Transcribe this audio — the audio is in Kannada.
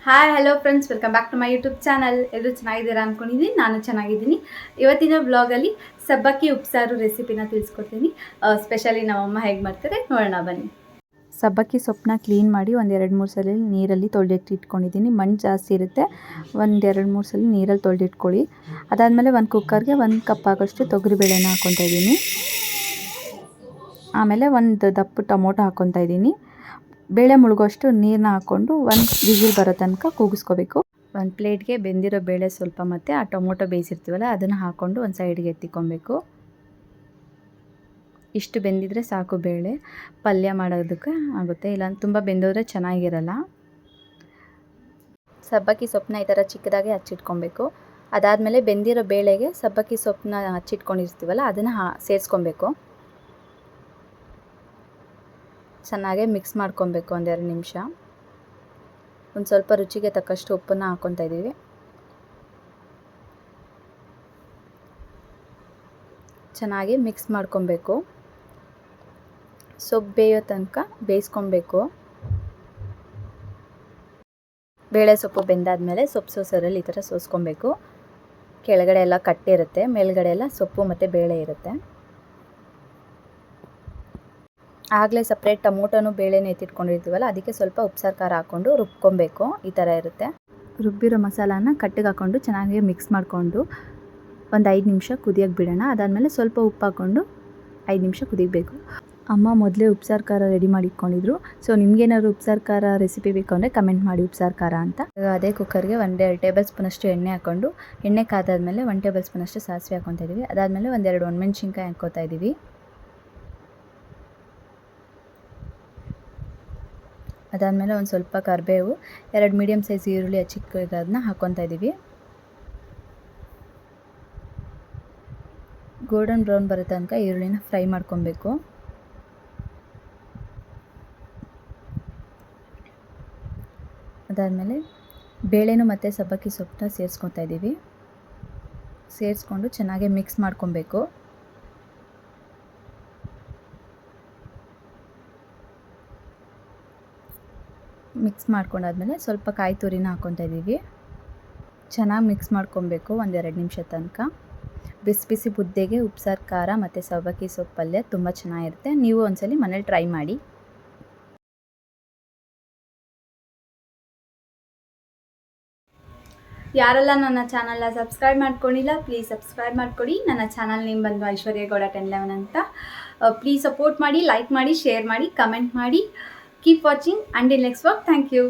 Hi hello friends, welcome back to my YouTube channel. ಎಲ್ಲರೂ ಚೆನ್ನಾಗಿದ್ದೀರಾ ಅಂದ್ಕೊಂಡಿದ್ದೀನಿ. ನಾನು ಚೆನ್ನಾಗಿದ್ದೀನಿ. ಇವತ್ತಿನ ವ್ಲಾಗಲ್ಲಿ ಸಬ್ಬಕ್ಕಿ ಉಪ್ಸಾರು ರೆಸಿಪಿನ ತಿಳಿಸ್ಕೊಡ್ತೀನಿ. ಸ್ಪೆಷಲಿ ನಮ್ಮಮ್ಮ ಹೇಗೆ ಮಾಡ್ತಾರೆ ನೋಡೋಣ ಬನ್ನಿ. ಸಬ್ಬಕ್ಕಿ ಸೊಪ್ಪನ್ನ ಕ್ಲೀನ್ ಮಾಡಿ ಒಂದು 2-3 ಸಲ ನೀರಲ್ಲಿ ತೊಳೆದಿಟ್ಟಿಟ್ಕೊಂಡಿದ್ದೀನಿ. ಮಣ್ಣು ಜಾಸ್ತಿ ಇರುತ್ತೆ, ಒಂದು 2-3 ಸಲ ನೀರಲ್ಲಿ ತೊಳೆದಿಟ್ಕೊಳ್ಳಿ. ಅದಾದಮೇಲೆ ಒಂದು ಕುಕ್ಕರ್ಗೆ 1 ಕಪ್ ಆಗೋಷ್ಟು ತೊಗರಿಬೇಳೆನ ಹಾಕ್ಕೊತಾ ಇದ್ದೀನಿ. ಆಮೇಲೆ ಒಂದು ದಪ್ಪ ಟೊಮೊಟೊ ಹಾಕ್ಕೊತಾ ಇದ್ದೀನಿ. ಬೇಳೆ ಮುಳುಗೋಷ್ಟು ನೀರನ್ನ ಹಾಕ್ಕೊಂಡು 1 ವಿಸಿಲ್ ಬರೋ ತನಕ ಕೂಗಿಸ್ಕೋಬೇಕು. ಒಂದು ಪ್ಲೇಟ್ಗೆ ಬೆಂದಿರೋ ಬೇಳೆ ಸ್ವಲ್ಪ ಮತ್ತು ಆ ಟೊಮೊಟೊ ಬೇಯಿಸಿರ್ತೀವಲ್ಲ ಅದನ್ನು ಹಾಕ್ಕೊಂಡು ಒಂದು ಸೈಡ್ಗೆ ಎತ್ತಿಕೊಬೇಕು. ಇಷ್ಟು ಬೆಂದಿದ್ರೆ ಸಾಕು, ಬೇಳೆ ಪಲ್ಯ ಮಾಡೋದಕ್ಕೆ ಆಗುತ್ತೆ. ಇಲ್ಲ ತುಂಬ ಬೆಂದೋದ್ರೆ ಚೆನ್ನಾಗಿರಲ್ಲ. ಸಬ್ಬಕ್ಕಿ ಸೊಪ್ಪನ್ನ ಈ ಥರ ಚಿಕ್ಕದಾಗಿ ಹಚ್ಚಿಟ್ಕೊಬೇಕು. ಅದಾದಮೇಲೆ ಬೆಂದಿರೋ ಬೇಳೆಗೆ ಸಬ್ಬಕ್ಕಿ ಸೊಪ್ಪನ್ನ ಹಚ್ಚಿಟ್ಕೊಂಡಿರ್ತೀವಲ್ಲ ಅದನ್ನು ಸೇರಿಸ್ಕೊಬೇಕು. ಚೆನ್ನಾಗೆ ಮಿಕ್ಸ್ ಮಾಡ್ಕೊಬೇಕು. 1-2 ನಿಮಿಷ. ಒಂದು ಸ್ವಲ್ಪ ರುಚಿಗೆ ತಕ್ಕಷ್ಟು ಉಪ್ಪನ್ನು ಹಾಕ್ಕೊತಾ ಇದ್ದೀವಿ. ಚೆನ್ನಾಗಿ ಮಿಕ್ಸ್ ಮಾಡ್ಕೊಬೇಕು. ಸೊಪ್ಪು ಬೇಯೋ ತನಕ ಬೇಯಿಸ್ಕೊಬೇಕು. ಬೇಳೆ ಸೊಪ್ಪು ಬೆಂದಾದಮೇಲೆ ಸೊಪ್ಪು ಸೋಸರಲ್ಲಿ ಈ ಥರ ಸೋಸ್ಕೊಬೇಕು. ಕೆಳಗಡೆ ಎಲ್ಲ ಕಟ್ಟಿರುತ್ತೆ, ಮೇಲ್ಗಡೆ ಎಲ್ಲ ಸೊಪ್ಪು ಮತ್ತು ಬೇಳೆ ಇರುತ್ತೆ. ಆಗಲೇ ಸಪ್ರೇಟ್ ಟೊಮೊಟೊನು ಬೇಳೆನೂ ಎತ್ತಿಟ್ಕೊಂಡಿರ್ತೀವಲ್ಲ ಅದಕ್ಕೆ ಸ್ವಲ್ಪ ಉಪ್ಸಾರು ಖಾರ ಹಾಕ್ಕೊಂಡು ರುಬ್ಕೊಬೇಕು. ಈ ಥರ ಇರುತ್ತೆ. ರುಬ್ಬಿರೋ ಮಸಾಲಾನ ಕಟ್ಟಿಗೆ ಹಾಕ್ಕೊಂಡು ಚೆನ್ನಾಗಿ ಮಿಕ್ಸ್ ಮಾಡಿಕೊಂಡು ಒಂದು 5 ನಿಮಿಷ ಕುದಿಯೋಕ್ಕೆ ಬಿಡೋಣ. ಅದಾದಮೇಲೆ ಸ್ವಲ್ಪ ಉಪ್ಪು ಹಾಕ್ಕೊಂಡು 5 ನಿಮಿಷ ಕುದಿಬೇಕು. ಅಮ್ಮ ಮೊದಲೇ ಉಪ್ಸಾರು ಖಾರ ರೆಡಿ ಮಾಡಿ ಇಟ್ಕೊಂಡಿದ್ರು. ಸೊ ನಿಮ್ಗೇನಾದ್ರು ಉಪ್ಸಾರು ಖಾರ ರೆಸಿಪಿ ಬೇಕು ಅಂದರೆ ಕಮೆಂಟ್ ಮಾಡಿ ಉಪ್ಸಾರು ಖಾರ ಅಂತ. ಅದೇ ಕುಕ್ಕರ್ಗೆ 1-2 ಟೇಬಲ್ ಸ್ಪೂನಷ್ಟು ಎಣ್ಣೆ ಹಾಕ್ಕೊಂಡು ಎಣ್ಣೆ ಕಾದಾದ್ಮೇಲೆ 1 ಟೇಬಲ್ ಸ್ಪೂನಷ್ಟು ಸಾಸಿವೆ ಹಾಕ್ಕೊತಾ ಇದ್ದೀವಿ. ಅದಾದಮೇಲೆ 1-2 ಒಣಮೆಣ್ಸಿನ್ಕಾಯಿ ಹಾಕ್ಕೊತಾ ಇದ್ದೀವಿ. ಅದಾದಮೇಲೆ ಒಂದು ಸ್ವಲ್ಪ ಕರಿಬೇವು, 2 ಮೀಡಿಯಮ್ ಸೈಜ್ ಈರುಳ್ಳಿ ಹಚ್ಚಿಕ್ಕಿರೋದನ್ನ ಹಾಕ್ಕೊತಾ ಇದ್ದೀವಿ. ಗೋಲ್ಡನ್ ಬ್ರೌನ್ ಬರೋ ತನಕ ಈರುಳ್ಳಿನ ಫ್ರೈ ಮಾಡ್ಕೊಬೇಕು. ಅದಾದಮೇಲೆ ಬೇಳೆನೂ ಮತ್ತು ಸಬ್ಬಕ್ಕಿ ಸೊಪ್ಪನ್ನ ಸೇರಿಸ್ಕೊತಾ ಇದ್ದೀವಿ. ಸೇರಿಸ್ಕೊಂಡು ಚೆನ್ನಾಗಿ ಮಿಕ್ಸ್ ಮಾಡ್ಕೊಬೇಕು. ಮಿಕ್ಸ್ ಮಾಡ್ಕೊಂಡಾದ್ಮೇಲೆ ಸ್ವಲ್ಪ ಕಾಯಿ ತುರಿನ ಹಾಕ್ಕೊತಾ ಇದ್ದೀವಿ. ಚೆನ್ನಾಗಿ ಮಿಕ್ಸ್ ಮಾಡ್ಕೊಬೇಕು 1-2 ನಿಮಿಷ ತನಕ. ಬಿಸಿ ಬಿಸಿ ಮುದ್ದೆಗೆ ಉಪ್ಸಾರು ಖಾರ ಮತ್ತು ಸಬ್ಬಕ್ಕಿ ಸೊಪ್ಪು ಪಲ್ಯ ತುಂಬ ಚೆನ್ನಾಗಿರುತ್ತೆ. ನೀವು ಒಂದ್ಸಲಿ ಮನೇಲಿ ಟ್ರೈ ಮಾಡಿ. ಯಾರೆಲ್ಲ ನನ್ನ ಚಾನಲ್ನ ಸಬ್ಸ್ಕ್ರೈಬ್ ಮಾಡ್ಕೊಂಡಿಲ್ಲ ಪ್ಲೀಸ್ ಸಬ್ಸ್ಕ್ರೈಬ್ ಮಾಡ್ಕೊಡಿ. ನನ್ನ ಚಾನಲ್ ನೇಮ್ ಬಂದು ಐಶ್ವರ್ಯ ಗೌಡ 1011 ಅಂತ. ಪ್ಲೀಸ್ ಸಪೋರ್ಟ್ ಮಾಡಿ, ಲೈಕ್ ಮಾಡಿ, ಶೇರ್ ಮಾಡಿ, ಕಮೆಂಟ್ ಮಾಡಿ. Keep watching. Until next vlog. Thank you.